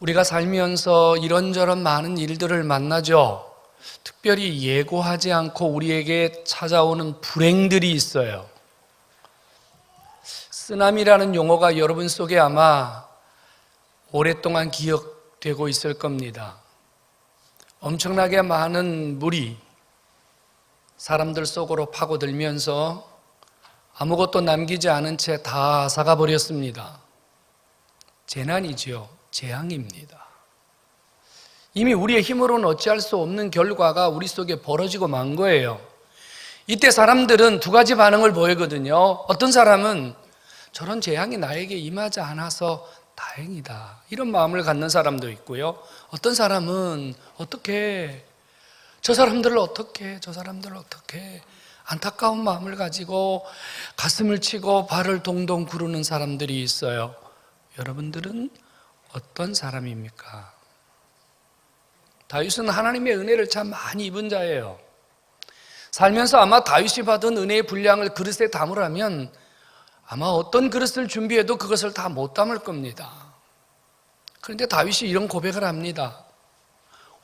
우리가 살면서 이런저런 많은 일들을 만나죠. 특별히 예고하지 않고 우리에게 찾아오는 불행들이 있어요. 쓰나미라는 용어가 여러분 속에 아마 오랫동안 기억되고 있을 겁니다. 엄청나게 많은 물이 사람들 속으로 파고들면서 아무것도 남기지 않은 채 다 사가버렸습니다. 재난이지요. 재앙입니다. 이미 우리의 힘으로는 어찌할 수 없는 결과가 우리 속에 벌어지고 만 거예요. 이때 사람들은 두 가지 반응을 보이거든요. 어떤 사람은 저런 재앙이 나에게 임하지 않아서 다행이다, 이런 마음을 갖는 사람도 있고요. 어떤 사람은 어떻게 저 사람들을 어떻게 안타까운 마음을 가지고 가슴을 치고 발을 동동 구르는 사람들이 있어요. 여러분들은 어떤 사람입니까? 다윗은 하나님의 은혜를 참 많이 입은 자예요. 살면서 아마 다윗이 받은 은혜의 분량을 그릇에 담으라면 아마 어떤 그릇을 준비해도 그것을 다 못 담을 겁니다. 그런데 다윗이 이런 고백을 합니다.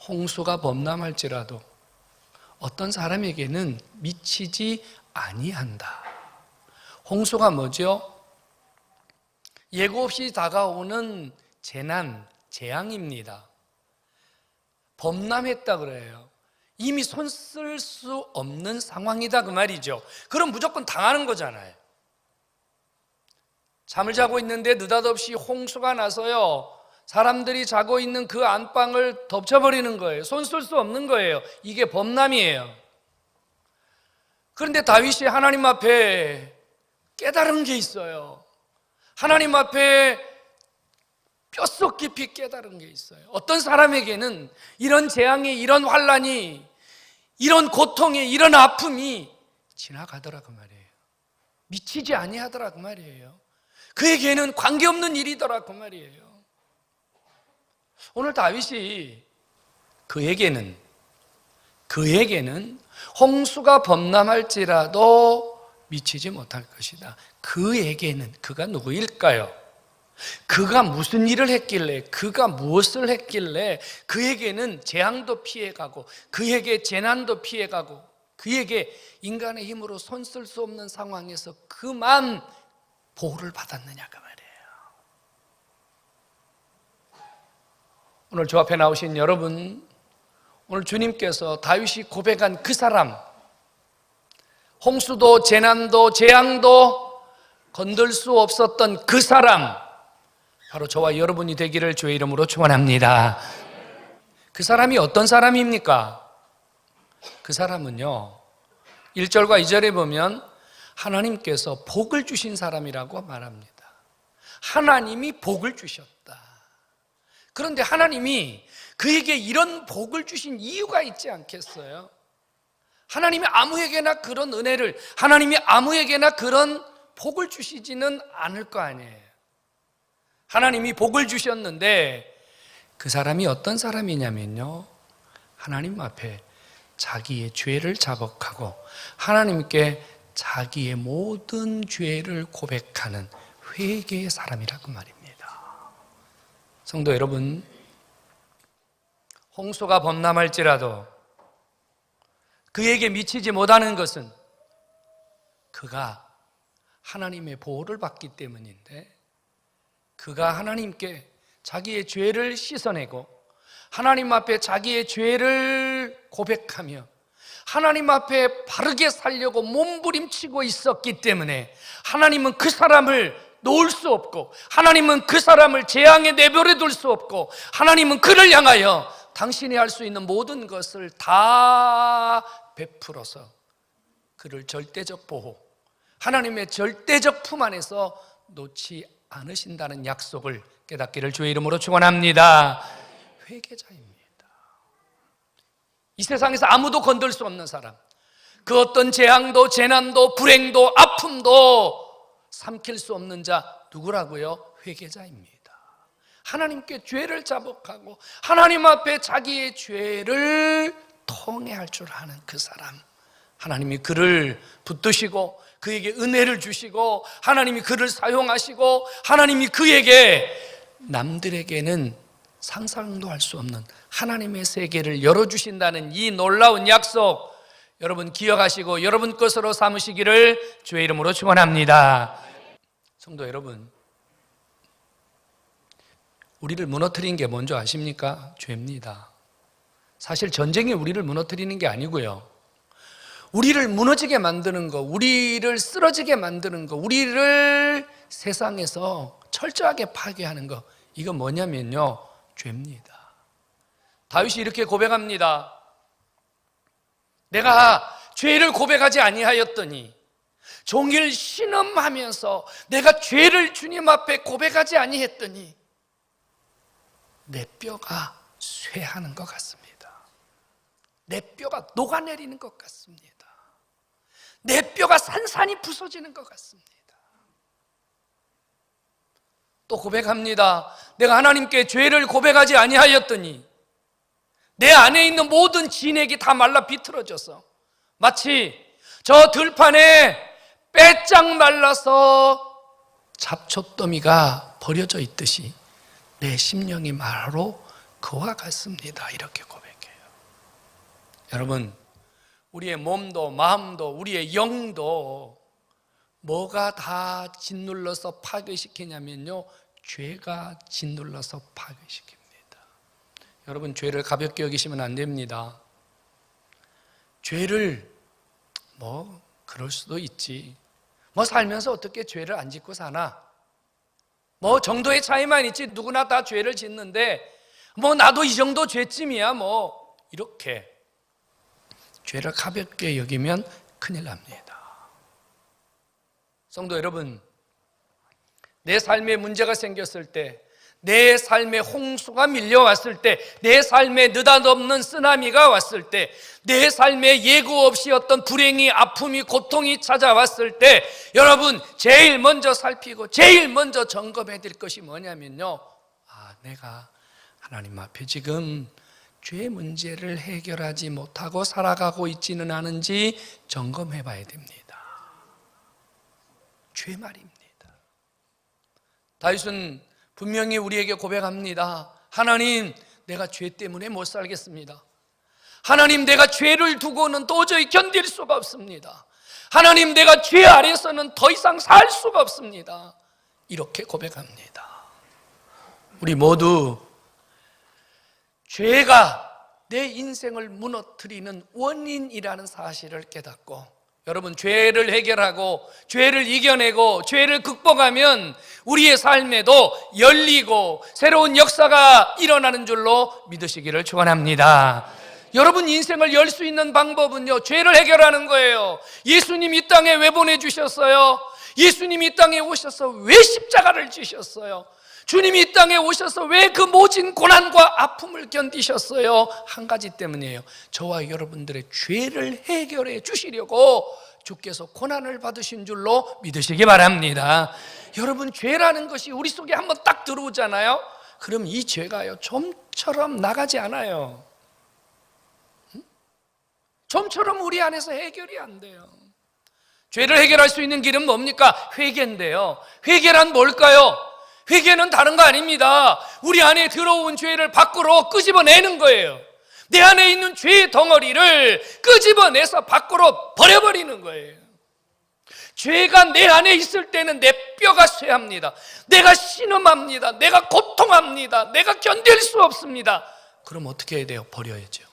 홍수가 범람할지라도 어떤 사람에게는 미치지 아니한다. 홍수가 뭐죠? 예고 없이 다가오는 재난, 재앙입니다. 범람했다 그래요. 이미 손 쓸 수 없는 상황이다 그 말이죠. 그럼 무조건 당하는 거잖아요. 잠을 자고 있는데 느닷없이 홍수가 나서요, 사람들이 자고 있는 그 안방을 덮쳐버리는 거예요. 손 쓸 수 없는 거예요. 이게 범람이에요. 그런데 다윗이 하나님 앞에 깨달은 게 있어요. 하나님 앞에 뼛속 깊이 깨달은 게 있어요. 어떤 사람에게는 이런 재앙이, 이런 환란이, 이런 고통이, 이런 아픔이 지나가더라 그 말이에요. 미치지 아니하더라 그 말이에요. 그에게는 관계없는 일이더라 그 말이에요. 오늘 다윗이 그에게는 홍수가 범람할지라도 미치지 못할 것이다. 그에게는, 그가 누구일까요? 그가 무슨 일을 했길래, 그가 무엇을 했길래 그에게는 재앙도 피해가고 그에게 재난도 피해가고 그에게 인간의 힘으로 손 쓸 수 없는 상황에서 그만 보호를 받았느냐 그 말이에요. 오늘 저 앞에 나오신 여러분, 오늘 주님께서 다윗이 고백한 그 사람, 홍수도 재난도 재앙도 건들 수 없었던 그 사람, 바로 저와 여러분이 되기를 주의 이름으로 축원합니다. 그 사람이 어떤 사람입니까? 그 사람은요, 1절과 2절에 보면 하나님께서 복을 주신 사람이라고 말합니다. 하나님이 복을 주셨다. 그런데 하나님이 그에게 이런 복을 주신 이유가 있지 않겠어요? 하나님이 아무에게나 그런 은혜를, 하나님이 아무에게나 그런 복을 주시지는 않을 거 아니에요. 하나님이 복을 주셨는데 그 사람이 어떤 사람이냐면요, 하나님 앞에 자기의 죄를 자복하고 하나님께 자기의 모든 죄를 고백하는 회개의 사람이라고 말입니다. 성도 여러분, 홍수가 범람할지라도 그에게 미치지 못하는 것은 그가 하나님의 보호를 받기 때문인데, 그가 하나님께 자기의 죄를 씻어내고 하나님 앞에 자기의 죄를 고백하며 하나님 앞에 바르게 살려고 몸부림치고 있었기 때문에 하나님은 그 사람을 놓을 수 없고, 하나님은 그 사람을 재앙에 내버려 둘 수 없고, 하나님은 그를 향하여 당신이 할 수 있는 모든 것을 다 베풀어서 그를 절대적 보호, 하나님의 절대적 품 안에서 놓지 않으신다는 약속을 깨닫기를 주의 이름으로 축원합니다. 회개자입니다. 이 세상에서 아무도 건들 수 없는 사람, 그 어떤 재앙도 재난도 불행도 아픔도 삼킬 수 없는 자 누구라고요? 회개자입니다. 하나님께 죄를 자복하고 하나님 앞에 자기의 죄를 통회할 줄 아는 그 사람, 하나님이 그를 붙드시고 그에게 은혜를 주시고 하나님이 그를 사용하시고 하나님이 그에게 남들에게는 상상도 할 수 없는 하나님의 세계를 열어주신다는 이 놀라운 약속, 여러분 기억하시고 여러분 것으로 삼으시기를 주의 이름으로 축원합니다. 성도 여러분, 우리를 무너뜨린 게 뭔지 아십니까? 죄입니다. 사실 전쟁이 우리를 무너뜨리는 게 아니고요, 우리를 무너지게 만드는 거, 우리를 쓰러지게 만드는 거, 우리를 세상에서 철저하게 파괴하는 거, 이건 뭐냐면요, 죄입니다. 다윗이 이렇게 고백합니다. 내가 죄를 고백하지 아니하였더니, 종일 신음하면서 내가 죄를 주님 앞에 고백하지 아니했더니 내 뼈가 쇠하는 것 같습니다. 내 뼈가 녹아내리는 것 같습니다. 내 뼈가 산산이 부서지는 것 같습니다. 또 고백합니다. 내가 하나님께 죄를 고백하지 아니하였더니 내 안에 있는 모든 진액이 다 말라 비틀어져서 마치 저 들판에 빼짝 말라서 잡초더미가 버려져 있듯이 내 심령이 마로 그와 같습니다. 이렇게 고백해요. 여러분, 우리의 몸도 마음도 우리의 영도 뭐가 다 짓눌러서 파괴시키냐면요, 죄가 짓눌러서 파괴시킵니다. 여러분, 죄를 가볍게 여기시면 안 됩니다. 죄를 그럴 수도 있지, 살면서 어떻게 죄를 안 짓고 사나, 정도의 차이만 있지 누구나 다 죄를 짓는데 나도 이 정도 죄쯤이야 이렇게 죄를 가볍게 여기면 큰일 납니다. 성도 여러분, 내 삶에 문제가 생겼을 때, 내 삶에 홍수가 밀려왔을 때, 내 삶에 느닷없는 쓰나미가 왔을 때, 내 삶에 예고 없이 어떤 불행이, 아픔이, 고통이 찾아왔을 때, 여러분 제일 먼저 살피고 제일 먼저 점검해야 될 것이 뭐냐면요, 내가 하나님 앞에 지금 죄 문제를 해결하지 못하고 살아가고 있지는 않은지 점검해 봐야 됩니다. 죄 말입니다. 다윗은 분명히 우리에게 고백합니다. 하나님, 내가 죄 때문에 못 살겠습니다. 하나님, 내가 죄를 두고는 도저히 견딜 수가 없습니다. 하나님, 내가 죄 아래서는 더 이상 살 수가 없습니다. 이렇게 고백합니다. 우리 모두 죄가 내 인생을 무너뜨리는 원인이라는 사실을 깨닫고, 여러분, 죄를 해결하고 죄를 이겨내고 죄를 극복하면 우리의 삶에도 열리고 새로운 역사가 일어나는 줄로 믿으시기를 축원합니다. 여러분, 인생을 열 수 있는 방법은요, 죄를 해결하는 거예요. 예수님 이 땅에 왜 보내주셨어요? 예수님 이 땅에 오셔서 왜 십자가를 지셨어요? 주님이 이 땅에 오셔서 왜 그 모진 고난과 아픔을 견디셨어요? 한 가지 때문이에요. 저와 여러분들의 죄를 해결해 주시려고 주께서 고난을 받으신 줄로 믿으시기 바랍니다. 여러분, 죄라는 것이 우리 속에 한번 딱 들어오잖아요. 그럼 이 죄가요, 좀처럼 나가지 않아요. 좀처럼 우리 안에서 해결이 안 돼요. 죄를 해결할 수 있는 길은 뭡니까? 회개인데요. 회개란 뭘까요? 회개는 다른 거 아닙니다. 우리 안에 들어온 죄를 밖으로 끄집어내는 거예요. 내 안에 있는 죄의 덩어리를 끄집어내서 밖으로 버려버리는 거예요. 죄가 내 안에 있을 때는 내 뼈가 쇠합니다. 내가 신음합니다. 내가 고통합니다. 내가 견딜 수 없습니다. 그럼 어떻게 해야 돼요? 버려야죠.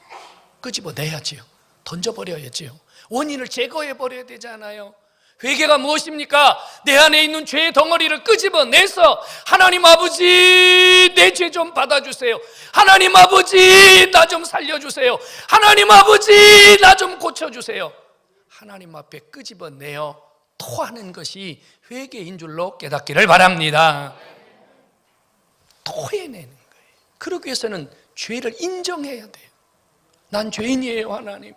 끄집어내야지요. 던져버려야지요. 원인을 제거해버려야 되잖아요. 회개가 무엇입니까? 내 안에 있는 죄의 덩어리를 끄집어내서 하나님 아버지, 내 죄 좀 받아주세요. 하나님 아버지, 나 좀 살려주세요. 하나님 아버지, 나 좀 고쳐주세요. 하나님 앞에 끄집어내어 토하는 것이 회개인 줄로 깨닫기를 바랍니다. 토해내는 거예요. 그러기 위해서는 죄를 인정해야 돼요. 난 죄인이에요, 하나님.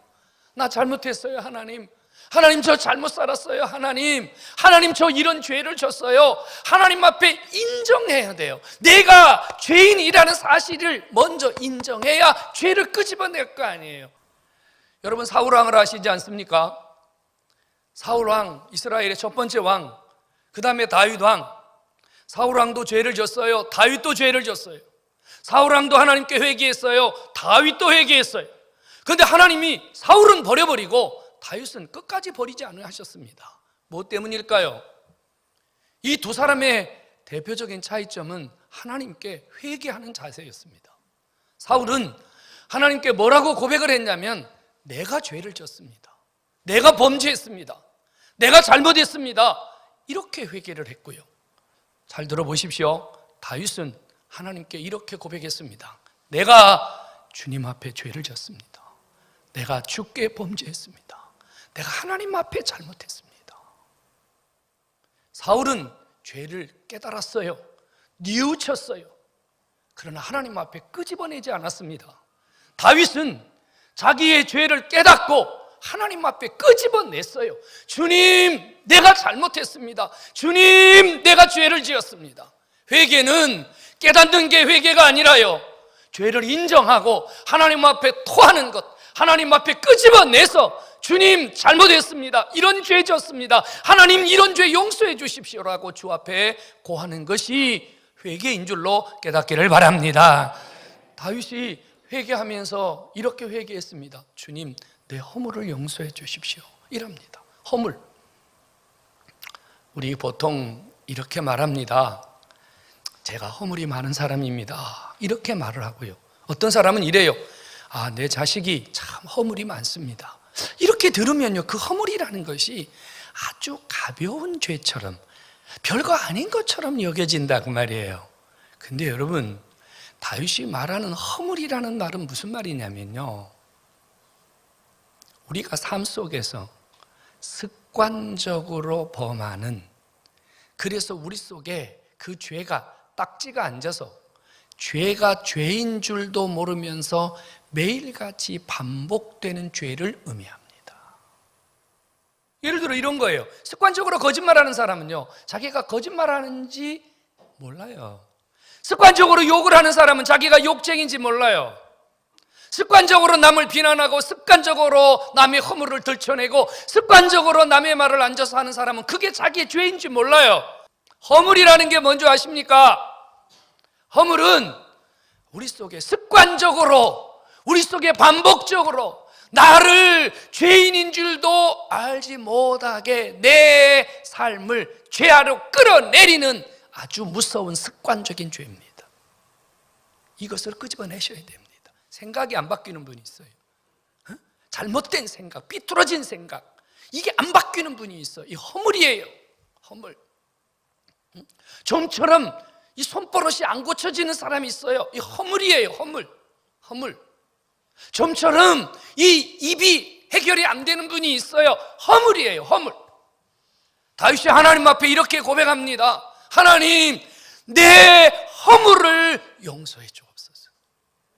나 잘못했어요, 하나님. 하나님, 저 잘못 살았어요, 하나님. 하나님, 저 이런 죄를 졌어요. 하나님 앞에 인정해야 돼요. 내가 죄인이라는 사실을 먼저 인정해야 죄를 끄집어낼 거 아니에요. 여러분, 사울왕을 아시지 않습니까? 사울왕, 이스라엘의 첫 번째 왕, 그 다음에 다윗왕. 사울왕도 죄를 졌어요. 다윗도 죄를 졌어요. 사울왕도 하나님께 회개했어요. 다윗도 회개했어요. 그런데 하나님이 사울은 버려버리고 다윗은 끝까지 버리지 않으셨습니다. 무엇 때문일까요? 이 두 사람의 대표적인 차이점은 하나님께 회개하는 자세였습니다. 사울은 하나님께 뭐라고 고백을 했냐면 내가 죄를 졌습니다. 내가 범죄했습니다. 내가 잘못했습니다. 이렇게 회개를 했고요. 잘 들어보십시오. 다윗은 하나님께 이렇게 고백했습니다. 내가 주님 앞에 죄를 졌습니다. 내가 주께 범죄했습니다. 내가 하나님 앞에 잘못했습니다. 사울은 죄를 깨달았어요. 뉘우쳤어요. 그러나 하나님 앞에 끄집어내지 않았습니다. 다윗은 자기의 죄를 깨닫고 하나님 앞에 끄집어냈어요. 주님, 내가 잘못했습니다. 주님, 내가 죄를 지었습니다. 회개는 깨닫는 게 회개가 아니라요, 죄를 인정하고 하나님 앞에 토하는 것, 하나님 앞에 끄집어내서 주님 잘못했습니다. 이런 죄 졌습니다. 하나님 이런 죄 용서해 주십시오라고 주 앞에 고하는 것이 회개인 줄로 깨닫기를 바랍니다. 다윗이 회개하면서 이렇게 회개했습니다. 주님, 내 허물을 용서해 주십시오. 이랍니다. 허물. 우리 보통 이렇게 말합니다. 제가 허물이 많은 사람입니다. 이렇게 말을 하고요. 어떤 사람은 이래요. 아, 내 자식이 참 허물이 많습니다. 이렇게 들으면요, 그 허물이라는 것이 아주 가벼운 죄처럼, 별거 아닌 것처럼 여겨진다고 말이에요. 근데 여러분, 다윗이 말하는 허물이라는 말은 무슨 말이냐면요, 우리가 삶 속에서 습관적으로 범하는, 그래서 우리 속에 그 죄가 딱지가 앉아서 죄가 죄인 줄도 모르면서 매일같이 반복되는 죄를 의미합니다. 예를 들어 이런 거예요. 습관적으로 거짓말하는 사람은요, 자기가 거짓말하는지 몰라요. 습관적으로 욕을 하는 사람은 자기가 욕쟁인지 몰라요. 습관적으로 남을 비난하고 습관적으로 남의 허물을 들춰내고 습관적으로 남의 말을 앉아서 하는 사람은 그게 자기의 죄인지 몰라요. 허물이라는 게 뭔지 아십니까? 허물은 우리 속에 습관적으로, 우리 속에 반복적으로 나를 죄인인 줄도 알지 못하게 내 삶을 죄하로 끌어내리는 아주 무서운 습관적인 죄입니다. 이것을 끄집어내셔야 됩니다. 생각이 안 바뀌는 분이 있어요. 잘못된 생각, 삐뚤어진 생각, 이게 안 바뀌는 분이 있어요. 이 허물이에요. 허물. 좀처럼 이 손버릇이 안 고쳐지는 사람이 있어요. 이 허물이에요. 허물. 좀처럼 이 입이 해결이 안 되는 분이 있어요. 허물이에요. 허물. 다윗이 하나님 앞에 이렇게 고백합니다. 하나님, 내 허물을 용서해 주옵소서.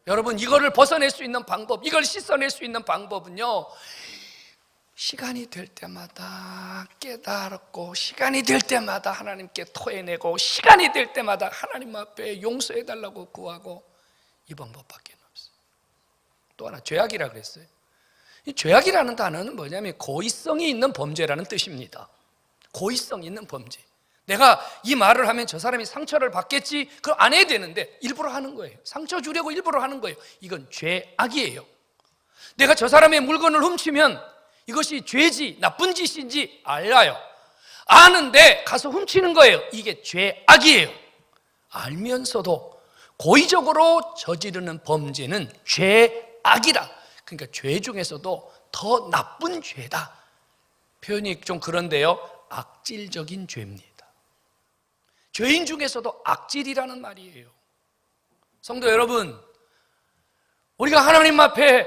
여러분, 이거를 벗어낼 수 있는 방법, 이걸 씻어낼 수 있는 방법은요, 시간이 될 때마다 깨달았고, 시간이 될 때마다 하나님께 토해내고, 시간이 될 때마다 하나님 앞에 용서해달라고 구하고, 이 방법밖에 없어요. 또 하나, 죄악이라 그랬어요. 이 죄악이라는 단어는 뭐냐면 고의성이 있는 범죄라는 뜻입니다. 고의성 있는 범죄. 내가 이 말을 하면 저 사람이 상처를 받겠지, 그걸 안 해야 되는데 일부러 하는 거예요. 상처 주려고 일부러 하는 거예요. 이건 죄악이에요. 내가 저 사람의 물건을 훔치면 이것이 죄지 나쁜 짓인지 알아요. 아는데 가서 훔치는 거예요. 이게 죄악이에요. 알면서도 고의적으로 저지르는 범죄는 죄악이라. 그러니까 죄 중에서도 더 나쁜 죄다. 표현이 좀 그런데요, 악질적인 죄입니다. 죄인 중에서도 악질이라는 말이에요. 성도 여러분, 우리가 하나님 앞에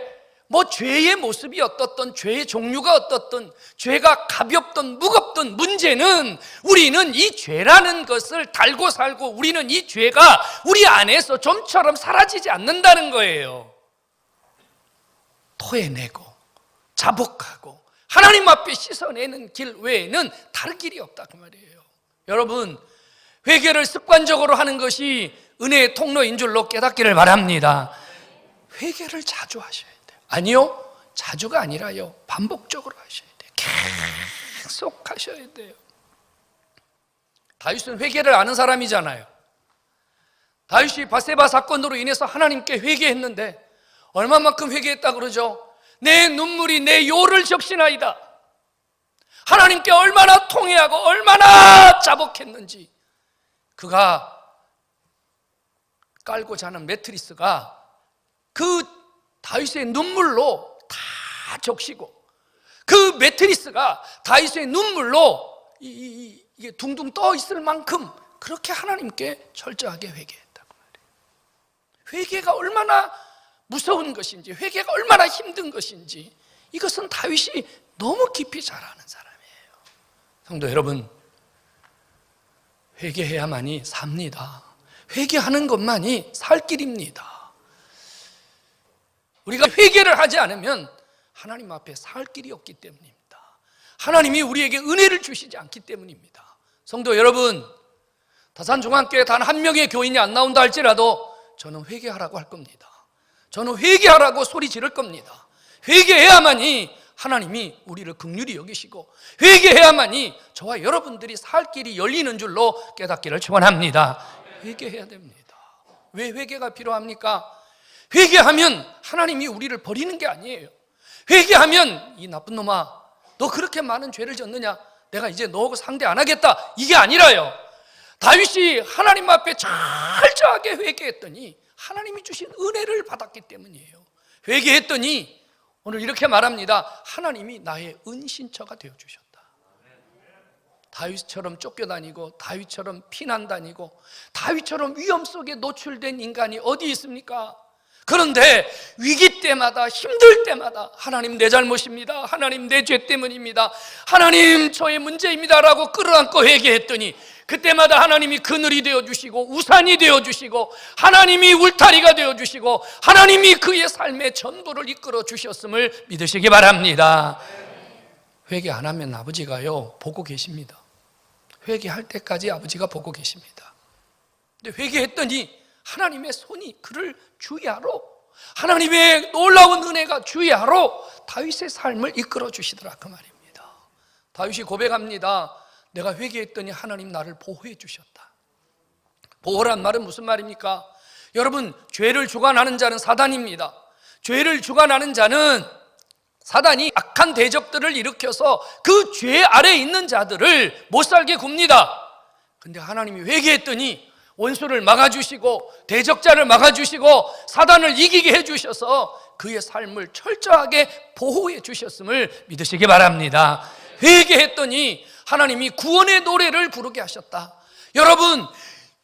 뭐 죄의 모습이 어떻든, 죄의 종류가 어떻든, 죄가 가볍든 무겁든, 문제는 우리는 이 죄라는 것을 달고 살고, 우리는 이 죄가 우리 안에서 좀처럼 사라지지 않는다는 거예요. 토해내고 자복하고 하나님 앞에 씻어내는 길 외에는 다른 길이 없다 그 말이에요. 여러분, 회개를 습관적으로 하는 것이 은혜의 통로인 줄로 깨닫기를 바랍니다. 회개를 자주 하셔야 돼요. 아니요, 자주가 아니라요, 반복적으로 하셔야 돼요. 계속 하셔야 돼요. 다윗은 회개를 아는 사람이잖아요. 다윗이 밧세바 사건으로 인해서 하나님께 회개했는데 얼마만큼 회개했다 그러죠? 내 눈물이 내 요를 적시나이다. 하나님께 얼마나 통회하고 얼마나 자복했는지. 그가 깔고 자는 매트리스가 그 다윗의 눈물로 다 적시고, 그 매트리스가 다윗의 눈물로 이게 둥둥 떠 있을 만큼 그렇게 하나님께 철저하게 회개했다고 말이에요. 회개가 얼마나 무서운 것인지, 회개가 얼마나 힘든 것인지, 이것은 다윗이 너무 깊이 잘 아는 사람이에요. 성도 여러분, 회개해야만이 삽니다. 회개하는 것만이 살 길입니다. 우리가 회개를 하지 않으면 하나님 앞에 살 길이 없기 때문입니다. 하나님이 우리에게 은혜를 주시지 않기 때문입니다. 성도 여러분, 다산중앙교회 단 한 명의 교인이 안 나온다 할지라도 저는 회개하라고 할 겁니다. 저는 회개하라고 소리 지를 겁니다. 회개해야만이 하나님이 우리를 긍휼히 여기시고, 회개해야만이 저와 여러분들이 살 길이 열리는 줄로 깨닫기를 축원합니다. 회개해야 됩니다. 왜 회개가 필요합니까? 회개하면 하나님이 우리를 버리는 게 아니에요. 회개하면 이 나쁜 놈아, 너 그렇게 많은 죄를 졌느냐, 내가 이제 너하고 상대 안 하겠다, 이게 아니라요. 다윗이 하나님 앞에 철저하게 회개했더니 하나님이 주신 은혜를 받았기 때문이에요. 회개했더니 오늘 이렇게 말합니다. 하나님이 나의 은신처가 되어주셨다. 다윗처럼 쫓겨다니고, 다윗처럼 피난 다니고, 다윗처럼 위험 속에 노출된 인간이 어디 있습니까? 그런데 위기 때마다, 힘들 때마다 하나님 내 잘못입니다, 하나님 내 죄 때문입니다, 하나님 저의 문제입니다 라고 끌어안고 회개했더니 그때마다 하나님이 그늘이 되어주시고 우산이 되어주시고 하나님이 울타리가 되어주시고 하나님이 그의 삶의 전부를 이끌어 주셨음을 믿으시기 바랍니다. 회개 안 하면 아버지가요 보고 계십니다. 회개할 때까지 아버지가 보고 계십니다. 근데 회개했더니 하나님의 손이 그를 주야로, 하나님의 놀라운 은혜가 주야로 다윗의 삶을 이끌어 주시더라 그 말입니다. 다윗이 고백합니다. 내가 회개했더니 하나님 나를 보호해 주셨다. 보호란 말은 무슨 말입니까? 여러분, 죄를 주관하는 자는 사단입니다. 죄를 주관하는 자는 사단이 악한 대적들을 일으켜서 그 죄 아래에 있는 자들을 못 살게 굽니다. 근데 하나님이 회개했더니 원수를 막아주시고 대적자를 막아주시고 사단을 이기게 해주셔서 그의 삶을 철저하게 보호해 주셨음을 믿으시기 바랍니다. 회개했더니 하나님이 구원의 노래를 부르게 하셨다. 여러분,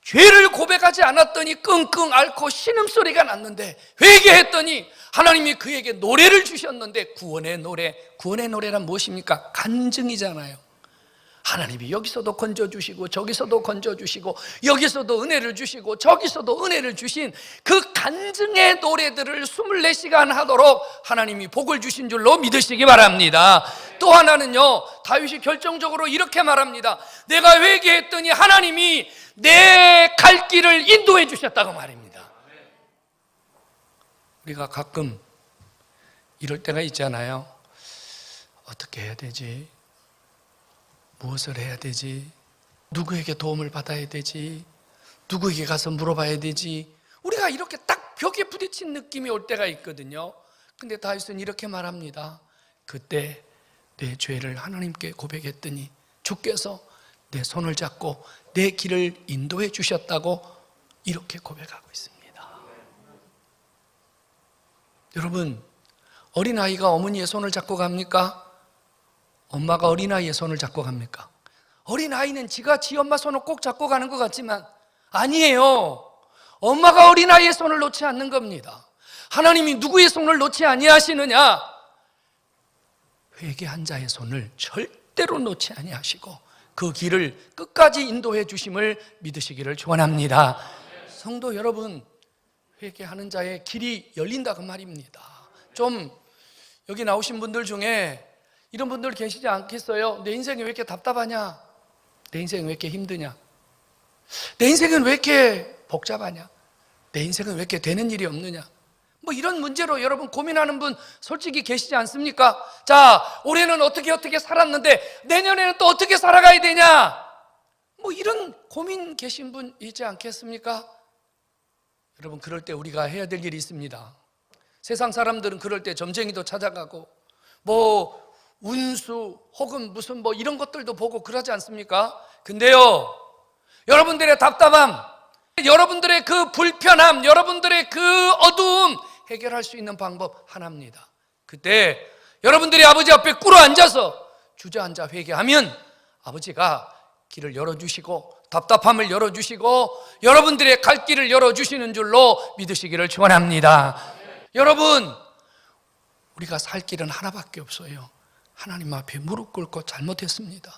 죄를 고백하지 않았더니 끙끙 앓고 신음소리가 났는데 회개했더니 하나님이 그에게 노래를 주셨는데 구원의 노래, 구원의 노래란 무엇입니까? 간증이잖아요. 하나님이 여기서도 건져주시고 저기서도 건져주시고 여기서도 은혜를 주시고 저기서도 은혜를 주신 그 간증의 노래들을 24시간 하도록 하나님이 복을 주신 줄로 믿으시기 바랍니다. 또 하나는요, 다윗이 결정적으로 이렇게 말합니다. 내가 회개했더니 하나님이 내 갈 길을 인도해 주셨다고 말입니다. 우리가 가끔 이럴 때가 있잖아요. 어떻게 해야 되지? 무엇을 해야 되지? 누구에게 도움을 받아야 되지? 누구에게 가서 물어봐야 되지? 우리가 이렇게 딱 벽에 부딪힌 느낌이 올 때가 있거든요. 근데 다윗은 이렇게 말합니다. 그때 내 죄를 하나님께 고백했더니 주께서 내 손을 잡고 내 길을 인도해 주셨다고 이렇게 고백하고 있습니다. 여러분, 어린아이가 어머니의 손을 잡고 갑니까? 엄마가 어린아이의 손을 잡고 갑니까? 어린아이는 지가 지 엄마 손을 꼭 잡고 가는 것 같지만 아니에요. 엄마가 어린아이의 손을 놓지 않는 겁니다. 하나님이 누구의 손을 놓지 아니하시느냐? 회개한 자의 손을 절대로 놓지 아니하시고 그 길을 끝까지 인도해 주심을 믿으시기를 축원합니다. 성도 여러분, 회개하는 자의 길이 열린다 그 말입니다. 좀 여기 나오신 분들 중에 이런 분들 계시지 않겠어요? 내 인생이 왜 이렇게 답답하냐? 내 인생이 왜 이렇게 힘드냐? 내 인생은 왜 이렇게 복잡하냐? 내 인생은 왜 이렇게 되는 일이 없느냐? 뭐 이런 문제로 여러분 고민하는 분 솔직히 계시지 않습니까? 자, 올해는 어떻게 살았는데 내년에는 또 어떻게 살아가야 되냐? 뭐 이런 고민 계신 분 있지 않겠습니까? 여러분, 그럴 때 우리가 해야 될 일이 있습니다. 세상 사람들은 그럴 때 점쟁이도 찾아가고 운수 혹은 무슨 이런 것들도 보고 그러지 않습니까? 근데요, 여러분들의 답답함, 여러분들의 그 불편함, 여러분들의 그 어두움 해결할 수 있는 방법 하나입니다. 그때 여러분들이 아버지 앞에 꿇어 앉아서 주저앉아 회개하면 아버지가 길을 열어주시고 답답함을 열어주시고 여러분들의 갈 길을 열어주시는 줄로 믿으시기를 축원합니다. 여러분, 우리가 살 길은 하나밖에 없어요. 하나님 앞에 무릎 꿇고 잘못했습니다,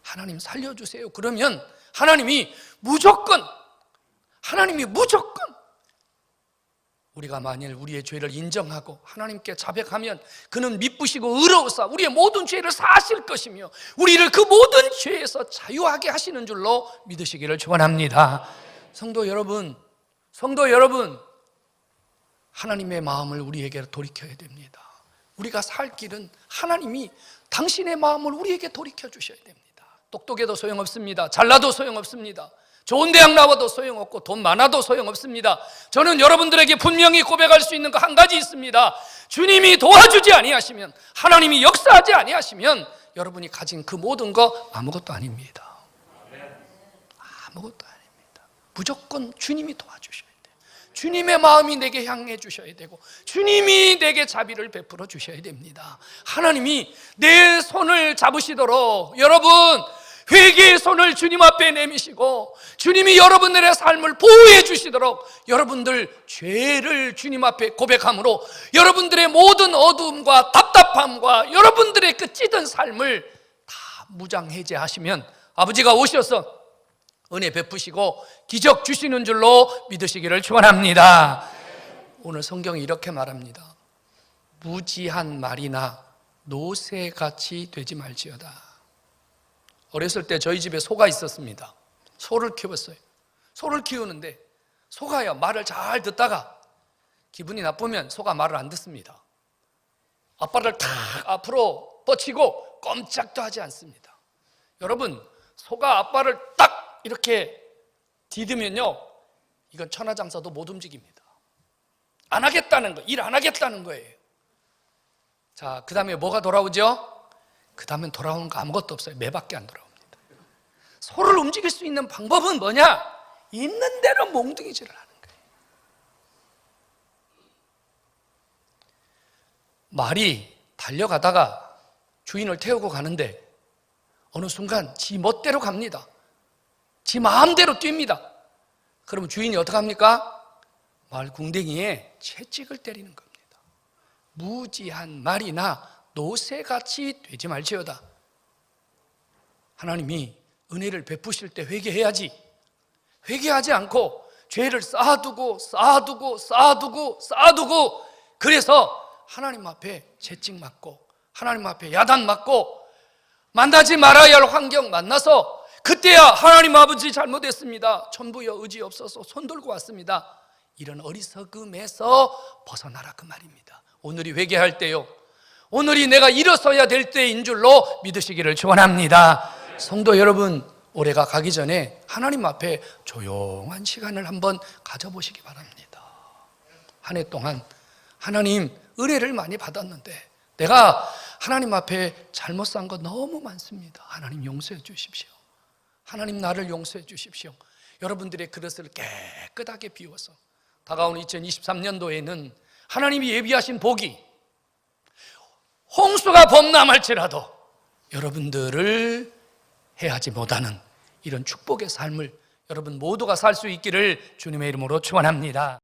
하나님 살려주세요. 그러면 하나님이 무조건 우리가 만일 우리의 죄를 인정하고 하나님께 자백하면 그는 미쁘시고 의로우사 우리의 모든 죄를 사하실 것이며 우리를 그 모든 죄에서 자유하게 하시는 줄로 믿으시기를 축원합니다. 성도 여러분, 하나님의 마음을 우리에게 돌이켜야 됩니다. 우리가 살 길은 하나님이 당신의 마음을 우리에게 돌이켜 주셔야 됩니다. 똑똑해도 소용없습니다. 잘나도 소용없습니다. 좋은 대학 나와도 소용없고 돈 많아도 소용없습니다. 저는 여러분들에게 분명히 고백할 수 있는 거 한 가지 있습니다. 주님이 도와주지 아니하시면, 하나님이 역사하지 아니하시면 여러분이 가진 그 모든 거 아무것도 아닙니다. 아무것도 아닙니다. 무조건 주님이 도와주셔야 돼요. 주님의 마음이 내게 향해 주셔야 되고 주님이 내게 자비를 베풀어 주셔야 됩니다. 하나님이 내 손을 잡으시도록, 여러분, 회개의 손을 주님 앞에 내미시고 주님이 여러분들의 삶을 보호해 주시도록 여러분들 죄를 주님 앞에 고백함으로 여러분들의 모든 어두움과 답답함과 여러분들의 그 찌든 삶을 다 무장해제하시면 아버지가 오셔서 은혜 베푸시고 기적 주시는 줄로 믿으시기를 축원합니다. 오늘 성경이 이렇게 말합니다. 무지한 말이나 노새같이 되지 말지어다. 어렸을 때 저희 집에 소가 있었습니다. 소를 키웠어요. 소를 키우는데 소가요, 말을 잘 듣다가 기분이 나쁘면 소가 말을 안 듣습니다. 앞발을 탁 앞으로 뻗치고 꼼짝도 하지 않습니다. 여러분, 소가 앞발을 딱 이렇게 디디면요, 이건 천하장사도 못 움직입니다. 안 하겠다는 거, 일 안 하겠다는 거예요. 자, 그 다음에 뭐가 돌아오죠? 그 다음엔 돌아오는 거 아무것도 없어요. 매밖에 안 돌아옵니다. 소를 움직일 수 있는 방법은 뭐냐? 있는 대로 몽둥이질을 하는 거예요. 말이 달려가다가 주인을 태우고 가는데 어느 순간 지 멋대로 갑니다. 지 마음대로 뜁니다. 그러면 주인이 어떻게 합니까? 말 궁뎅이에 채찍을 때리는 겁니다. 무지한 말이나 노새같이 되지 말지어다. 하나님이 은혜를 베푸실 때 회개해야지. 회개하지 않고 죄를 쌓아두고 그래서 하나님 앞에 채찍 맞고 하나님 앞에 야단 맞고 만나지 말아야 할 환경 만나서 그때야 하나님 아버지 잘못했습니다, 천부여 의지 없어서 손 들고 왔습니다, 이런 어리석음에서 벗어나라 그 말입니다. 오늘이 회개할 때요, 오늘이 내가 일어서야 될 때인 줄로 믿으시기를 축원합니다. 성도 여러분, 올해가 가기 전에 하나님 앞에 조용한 시간을 한번 가져보시기 바랍니다. 한 해 동안 하나님 은혜를 많이 받았는데 내가 하나님 앞에 잘못 산 거 너무 많습니다. 하나님 용서해 주십시오. 하나님 나를 용서해 주십시오. 여러분들의 그릇을 깨끗하게 비워서 다가오는 2023년도에는 하나님이 예비하신 복이 홍수가 범람할지라도 여러분들을 해하지 못하는 이런 축복의 삶을 여러분 모두가 살 수 있기를 주님의 이름으로 축원합니다.